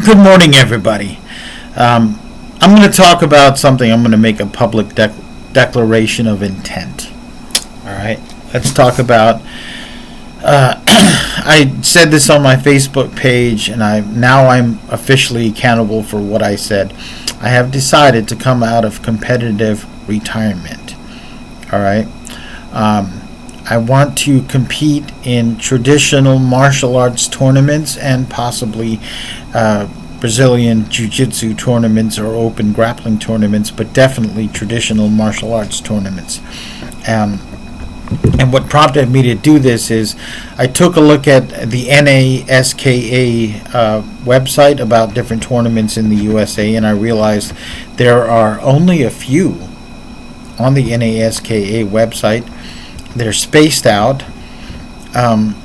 Good morning, everybody. I'm going to talk about something. I'm going to make a public declaration of intent. All right. Let's talk about. I said this on my Facebook page, and I'm officially accountable for what I said. I have decided to come out of competitive retirement. All right. I want to compete in traditional martial arts tournaments and possibly Brazilian Jiu-Jitsu tournaments or open grappling tournaments, but definitely traditional martial arts tournaments. And what prompted me to do this is I took a look at the NASKA website about different tournaments in the USA, and I realized there are only a few on the NASKA website. They're spaced out, and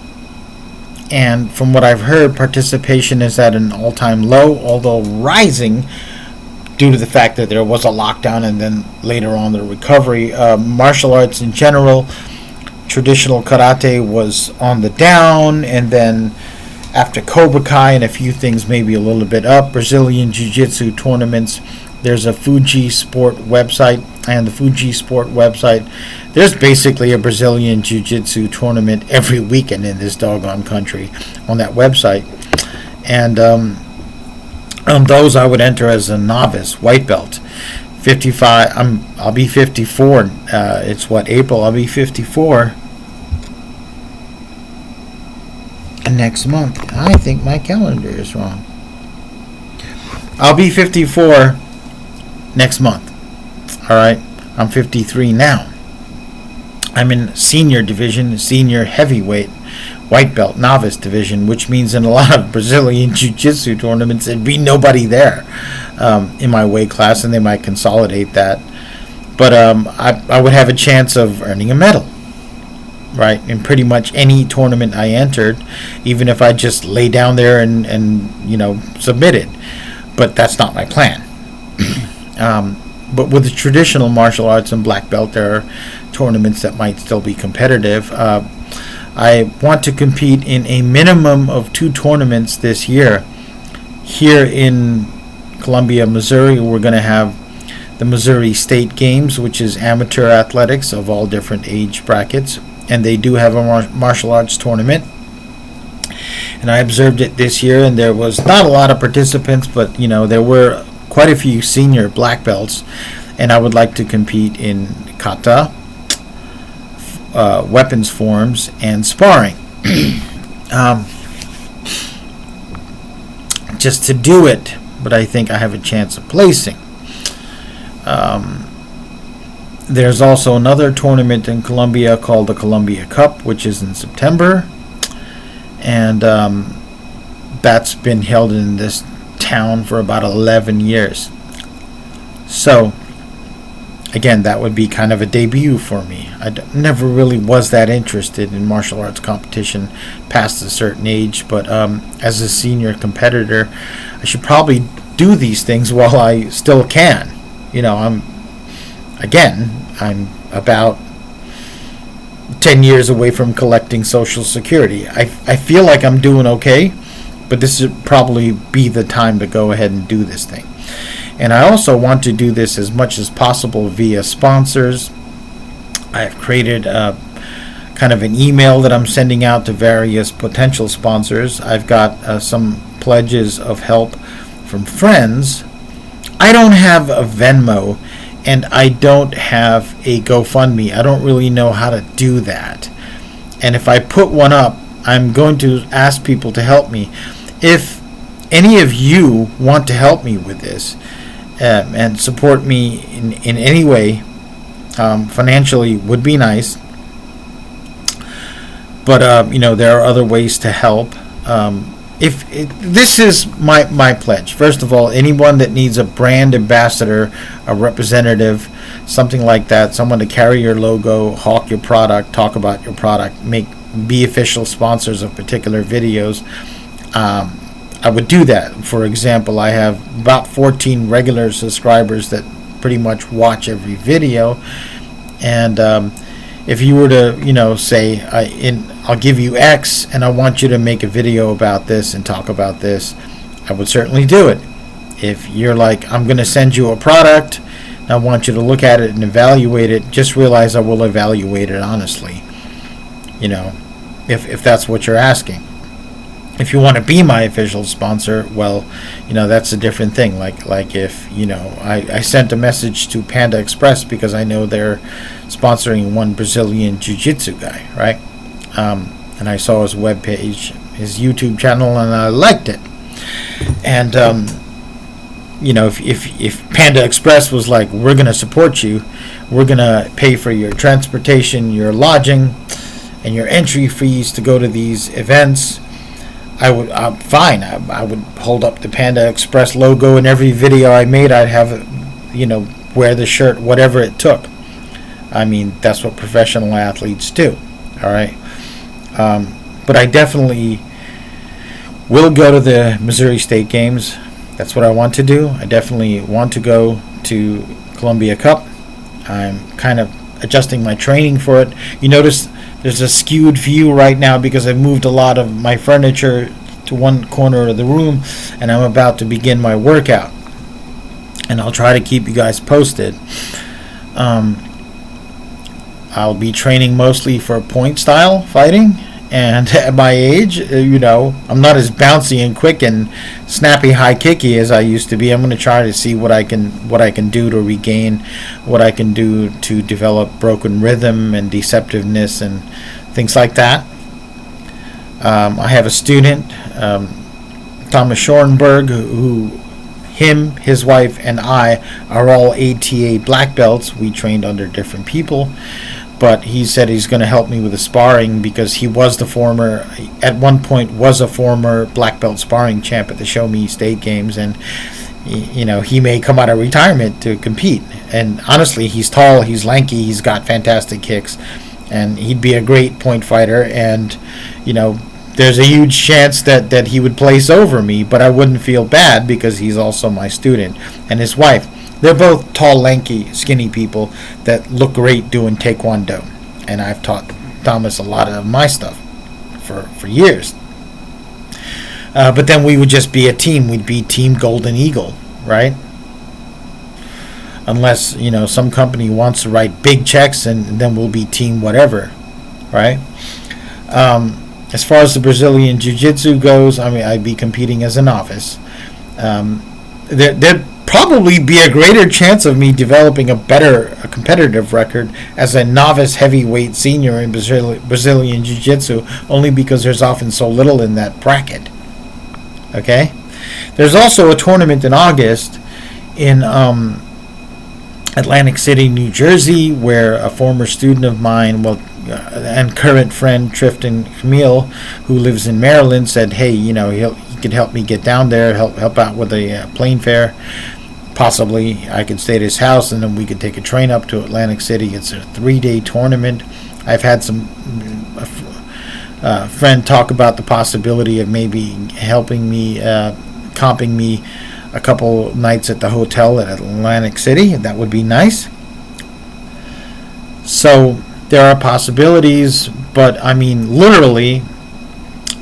from what I've heard, participation is at an all-time low, although rising due to the fact that there was a lockdown and then later on the recovery. Martial arts in general, traditional karate was on the down, and then after Cobra Kai and a few things maybe a little bit up. Brazilian Jiu-Jitsu tournaments, there's a Fuji Sport website, and the Fuji Sport website, there's basically a Brazilian Jiu-Jitsu tournament every weekend in this doggone country on that website. And on those I would enter as a novice, white belt. 55, I'll be 54. It's April? I'll be 54 next month. I think my calendar is wrong. I'll be 54 next month. All right, I'm 53 now. I'm in senior division, senior heavyweight, white belt, novice division, which means in a lot of Brazilian Jiu-Jitsu tournaments there'd be nobody there in my weight class, and they might consolidate that. But I would have a chance of earning a medal, right, in pretty much any tournament I entered, even if I just lay down there and submitted. But that's not my plan. But with the traditional martial arts and black belt, there are tournaments that might still be competitive. I want to compete in a minimum of 2 tournaments this year. Here in Columbia, Missouri, we're going to have the Missouri State Games, which is amateur athletics of all different age brackets, and they do have a martial arts tournament. And I observed it this year, and there was not a lot of participants, but there were quite a few senior black belts, and I would like to compete in kata, weapons forms, and sparring. Just to do it, but I think I have a chance of placing. There's also another tournament in Columbia called the Columbia Cup, which is in September, and that's been held in this town for about 11 years. So again, that would be kind of a debut for me. I never really was that interested in martial arts competition past a certain age, but as a senior competitor, I should probably do these things while I still can. I'm about 10 years away from collecting Social Security. I feel like I'm doing okay, but this would probably be the time to go ahead and do this thing. And I also want to do this as much as possible via sponsors. I've created kind of an email that I'm sending out to various potential sponsors. I've got some pledges of help from friends. I don't have a Venmo, and I don't have a GoFundMe. I don't really know how to do that. And if I put one up, I'm going to ask people to help me. If any of you want to help me with this and support me in any way, financially would be nice. But there are other ways to help. This is my pledge. First of all, anyone that needs a brand ambassador, a representative, something like that, someone to carry your logo, hawk your product, talk about your product, be official sponsors of particular videos, I would do that. For example, I have about 14 regular subscribers that pretty much watch every video, and if you were to, say, I'll give you X, and I want you to make a video about this and talk about this, I would certainly do it. If you're like, I'm going to send you a product, I want you to look at it and evaluate it, just realize I will evaluate it honestly. If that's what you're asking. If you want to be my official sponsor, well, that's a different thing. Like if, I sent a message to Panda Express because I know they're sponsoring one Brazilian Jiu-Jitsu guy, right? And I saw his webpage, his YouTube channel, and I liked it. And, if Panda Express was like, we're going to support you, we're going to pay for your transportation, your lodging, and your entry fees to go to these events, I would fine. I would hold up the Panda Express logo in every video I made. I'd have, wear the shirt, whatever it took. I mean, that's what professional athletes do. All right. But I definitely will go to the Missouri State Games. That's what I want to do. I definitely want to go to Columbia Cup. I'm kind of adjusting my training for it. You notice there's a skewed view right now because I've moved a lot of my furniture to one corner of the room, and I'm about to begin my workout. And I'll try to keep you guys posted. I'll be training mostly for point style fighting, and at my age, I'm not as bouncy and quick and snappy high kicky as I used to be. I'm going to try to see what I can do to regain, what I can do to develop broken rhythm and deceptiveness and things like that. I have a student, Thomas Schoenberg, his wife, and I are all ATA black belts. We trained under different people. But he said he's going to help me with the sparring because he was at one point was a former black belt sparring champ at the Show Me State Games, and he may come out of retirement to compete. And honestly, he's tall, he's lanky, he's got fantastic kicks, and he'd be a great point fighter. And there's a huge chance that he would place over me, but I wouldn't feel bad because he's also my student, and his wife. They're both tall, lanky, skinny people that look great doing Taekwondo. And I've taught Thomas a lot of my stuff for years. But then we would just be a team. We'd be Team Golden Eagle, right? Unless, some company wants to write big checks, and then we'll be Team whatever, right? As far as the Brazilian Jiu-Jitsu goes, I'd be competing as a novice. There'd probably be a greater chance of me developing a competitive record as a novice heavyweight senior in Brazilian Jiu-Jitsu, only because there's often so little in that bracket. Okay? There's also a tournament in August in Atlantic City, New Jersey, where a former student of mine, and current friend Trifton Camille, who lives in Maryland, said, hey, he could help me get down there, help out with a plane fare. Possibly I could stay at his house, and then we could take a train up to Atlantic City. It's a 3-day tournament. I've had some friend talk about the possibility of maybe helping me, comping me a couple nights at the hotel at Atlantic City. That would be nice. So there are possibilities, but literally,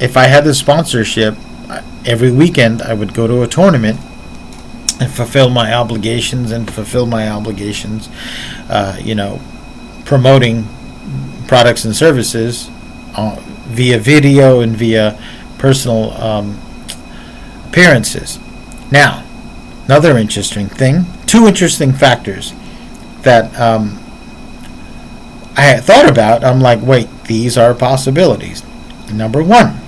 if I had the sponsorship, every weekend I would go to a tournament and fulfill my obligations, promoting products and services via video and via personal appearances. Now, another interesting thing, 2 interesting factors that I had thought about. I'm like, wait, these are possibilities. Number 1.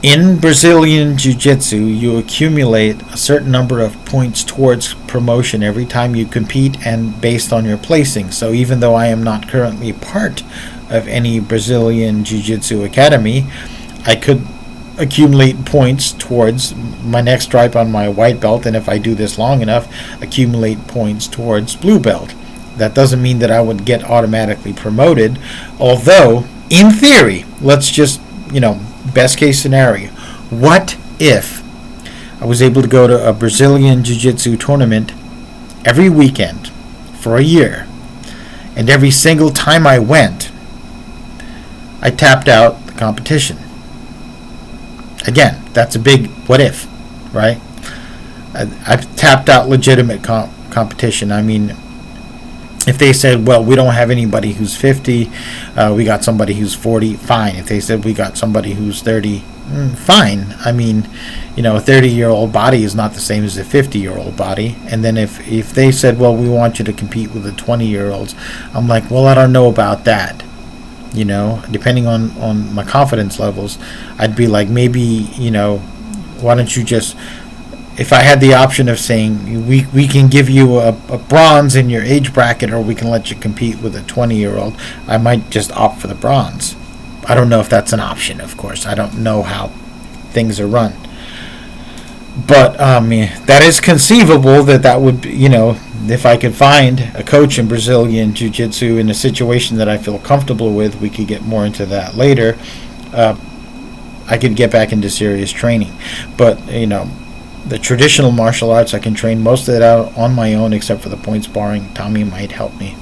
In Brazilian Jiu-Jitsu, you accumulate a certain number of points towards promotion every time you compete and based on your placing. So even though I am not currently part of any Brazilian Jiu-Jitsu academy, I could accumulate points towards my next stripe on my white belt, and if I do this long enough, accumulate points towards blue belt. That doesn't mean that I would get automatically promoted, although, in theory, let's just, best case scenario, what if I was able to go to a Brazilian Jiu-Jitsu tournament every weekend for a year, and every single time I went, I tapped out the competition? Again, that's a big what if, right? I've tapped out legitimate competition. I mean, if they said, well, we don't have anybody who's 50, we got somebody who's 40, fine. If they said we got somebody who's 30, fine. I mean, a 30-year-old body is not the same as a 50-year-old body. And then if they said, well, we want you to compete with the 20-year-olds, I'm like, well, I don't know about that. Depending on my confidence levels, I'd be like, maybe, why don't you just, if I had the option of saying we can give you a bronze in your age bracket, or we can let you compete with a 20-year-old, I might just opt for the bronze. I don't know if that's an option, of course. I don't know how things are run. But that is conceivable that would be, if I could find a coach in Brazilian Jiu-Jitsu in a situation that I feel comfortable with, we could get more into that later. I could get back into serious training. But, the traditional martial arts, I can train most of it out on my own, except for the point sparring. Tommy might help me.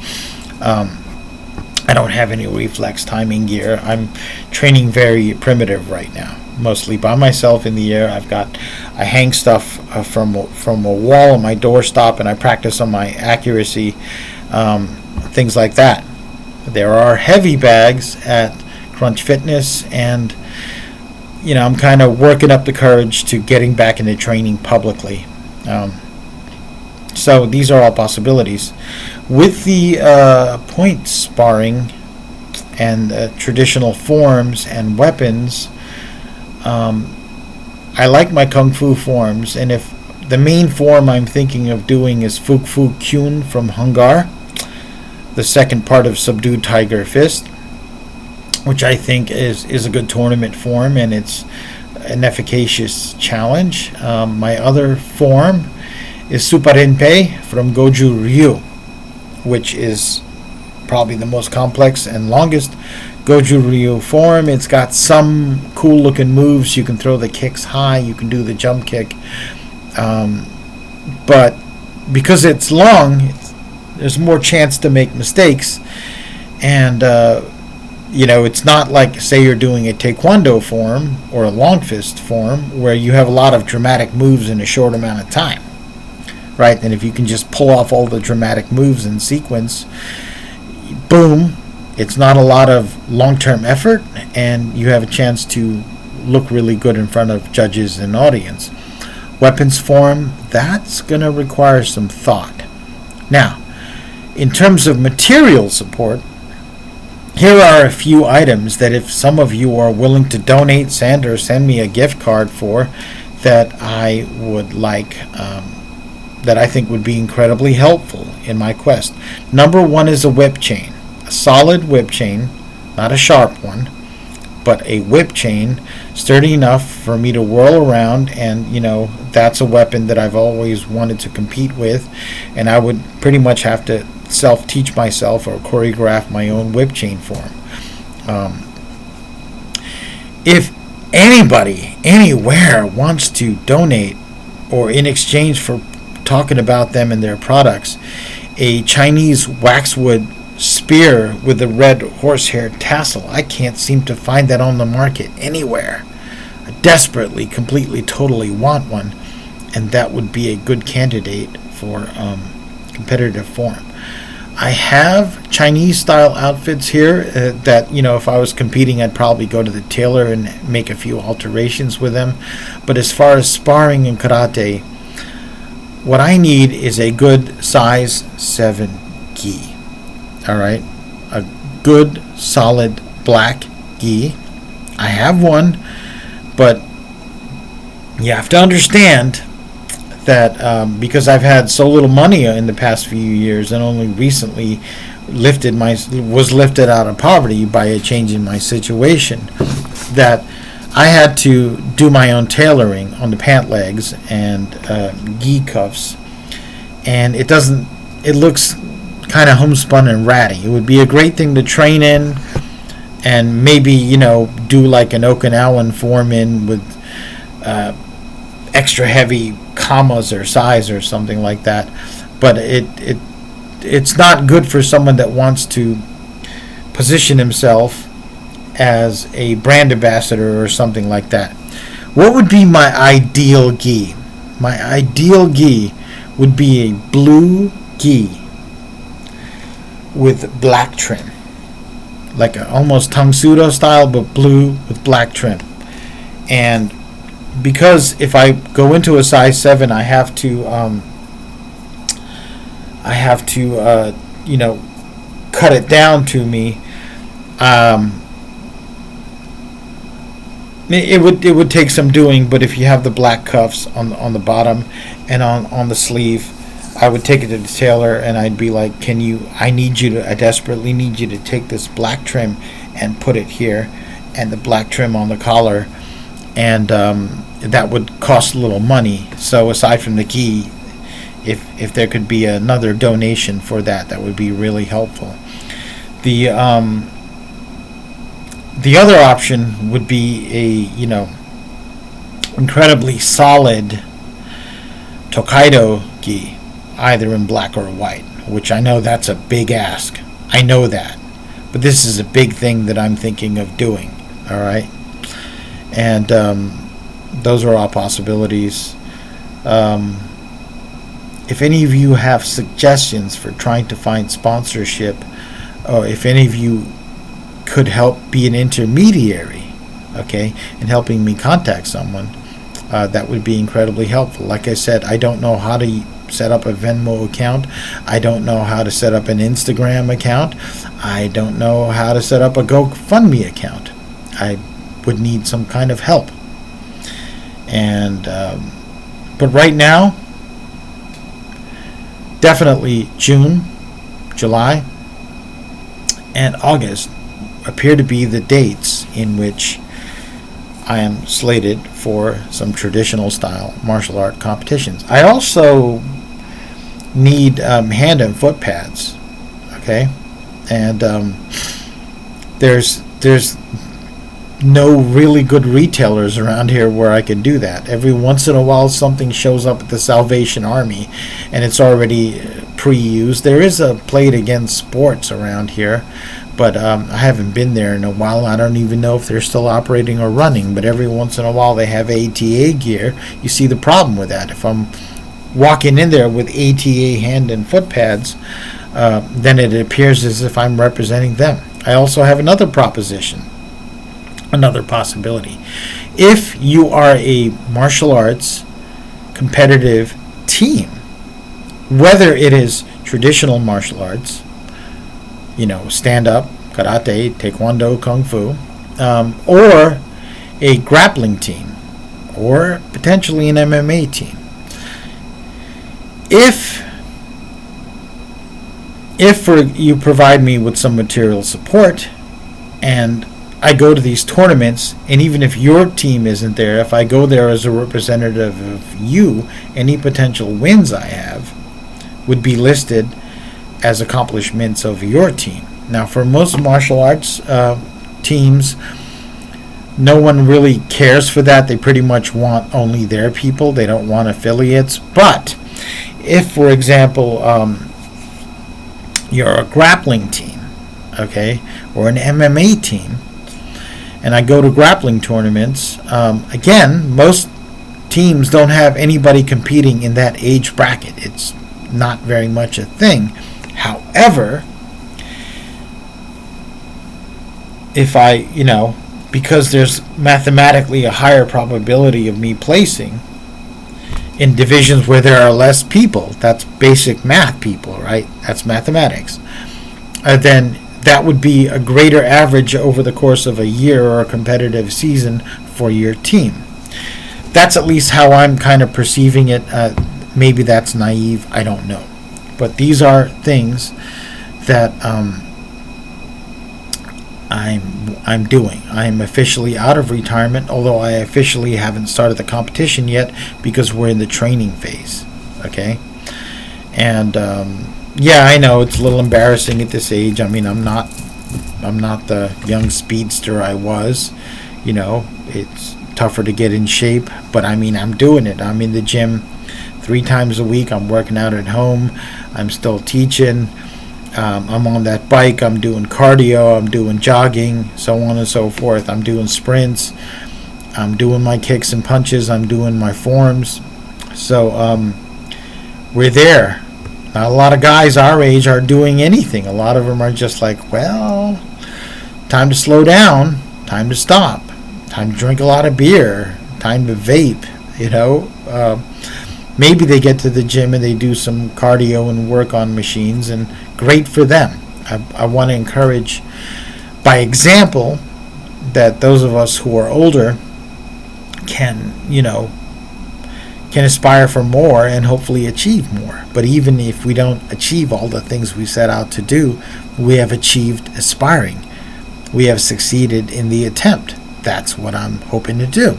I don't have any reflex timing gear. I'm training very primitive right now, mostly by myself in the air. I hang stuff from a wall on my doorstop, and I practice on my accuracy, things like that. There are heavy bags at Crunch Fitness, and I'm kind of working up the courage to getting back into training publicly. So these are all possibilities. With the point sparring and traditional forms and weapons, I like my Kung Fu forms, and if the main form I'm thinking of doing is Fuk Fu Kyun from Hungar, the second part of Subdued Tiger Fist, which I think is a good tournament form, and it's an efficacious challenge. My other form is Suparenpei from Goju Ryu, which is probably the most complex and longest Goju Ryu form. It's got some cool looking moves. You can throw the kicks high, you can do the jump kick, but because it's long, there's more chance to make mistakes. And it's not like, say, you're doing a Taekwondo form or a long fist form where you have a lot of dramatic moves in a short amount of time, right? And if you can just pull off all the dramatic moves in sequence, boom, it's not a lot of long-term effort, and you have a chance to look really good in front of judges and audience. Weapons form, that's going to require some thought. Now, in terms of material support, here are a few items that if some of you are willing to donate, send me a gift card for, that I would like, that I think would be incredibly helpful in my quest. Number one is a whip chain. A solid whip chain, not a sharp one, but a whip chain, sturdy enough for me to whirl around, and that's a weapon that I've always wanted to compete with, and I would pretty much have to self-teach myself or choreograph my own whip chain form. If anybody anywhere wants to donate, or in exchange for talking about them and their products, a Chinese waxwood spear with a red horsehair tassel, I can't seem to find that on the market anywhere. I desperately, completely, totally want one, and that would be a good candidate for competitive form. I have Chinese style outfits here that, if I was competing, I'd probably go to the tailor and make a few alterations with them. But as far as sparring and karate, what I need is a good size 7 gi. All right, a good solid black gi. I have one, but you have to understand that because I've had so little money in the past few years, and only recently was lifted out of poverty by a change in my situation, that I had to do my own tailoring on the pant legs and gi cuffs, and it looks kind of homespun and ratty. It would be a great thing to train in, and maybe do like an Okinawan form in with extra heavy commas or size or something like that. But it's not good for someone that wants to position himself as a brand ambassador or something like that. What would be my ideal gi? My ideal gi would be a blue gi with black trim, like a almost Tangsudo style, but blue with black trim. And because if I go into a size 7, I have to cut it down to me. It would take some doing, but if you have the black cuffs on the bottom and on the sleeve, I would take it to the tailor and I'd be like, I desperately need you to take this black trim and put it here, and the black trim on the collar, and that would cost a little money. So aside from the gi, if there could be another donation for that would be really helpful. The other option would be a incredibly solid Tokaido gi, either in black or white, which I know that's a big ask. I know that, but this is a big thing that I'm thinking of doing. All right, and those are all possibilities. If any of you have suggestions for trying to find sponsorship, or if any of you could help be an intermediary, okay, in helping me contact someone, that would be incredibly helpful. Like I said, I don't know how to set up a Venmo account. I don't know how to set up an Instagram account. I don't know how to set up a GoFundMe account. I would need some kind of help. And but right now, definitely June, July, and August appear to be the dates in which I am slated for some traditional style martial art competitions. I also need hand and foot pads, okay? And there's no really good retailers around here where I can do that. Every once in a while something shows up at the Salvation Army and it's already pre-used. There is a Play It Again Sports around here, but I haven't been there in a while. I don't even know if they're still operating or running, but every once in a while they have ATA gear. You see the problem with that. If I'm walking in there with ATA hand and foot pads, then it appears as if I'm representing them. I also have another possibility. If you are a martial arts competitive team, whether it is traditional martial arts, stand-up, karate, taekwondo, kung fu, or a grappling team, or potentially an MMA team. If you provide me with some material support and I go to these tournaments, and even if your team isn't there, if I go there as a representative of you, any potential wins I have would be listed as accomplishments of your team. Now, for most martial arts teams, no one really cares for that. They pretty much want only their people. They don't want affiliates. But if, for example, you're a grappling team, okay, or an MMA team, and I go to grappling tournaments, again, most teams don't have anybody competing in that age bracket. It's not very much a thing. However, if because there's mathematically a higher probability of me placing in divisions where there are less people, that's basic math, people, right? That's mathematics. Then that would be a greater average over the course of a year or a competitive season for your team. That's at least how I'm kind of perceiving it. Maybe that's naive, I don't know. But these are things that I'm doing. I'm officially out of retirement, although I officially haven't started the competition yet because we're in the training phase. Okay? And yeah, I know it's a little embarrassing at this age. I mean, I'm not the young speedster I was. It's tougher to get in shape, but I mean, I'm doing it. I'm in the gym 3 times a week. I'm working out at home. I'm still teaching. I'm on that bike. I'm doing cardio. I'm doing jogging, so on and so forth. I'm doing sprints. I'm doing my kicks and punches. I'm doing my forms. So we're there. Not a lot of guys our age are doing anything. A lot of them are just like, well, time to slow down, time to stop, time to drink a lot of beer, time to vape, maybe they get to the gym and they do some cardio and work on machines, and great for them. I want to encourage by example that those of us who are older can aspire for more and hopefully achieve more. But even if we don't achieve all the things we set out to do, we have achieved aspiring. We have succeeded in the attempt. That's what I'm hoping to do.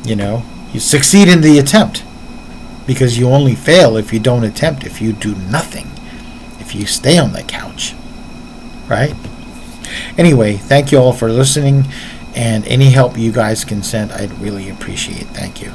You succeed in the attempt, because you only fail if you don't attempt, if you do nothing, if you stay on the couch, right? Anyway, thank you all for listening, and any help you guys can send, I'd really appreciate. Thank you.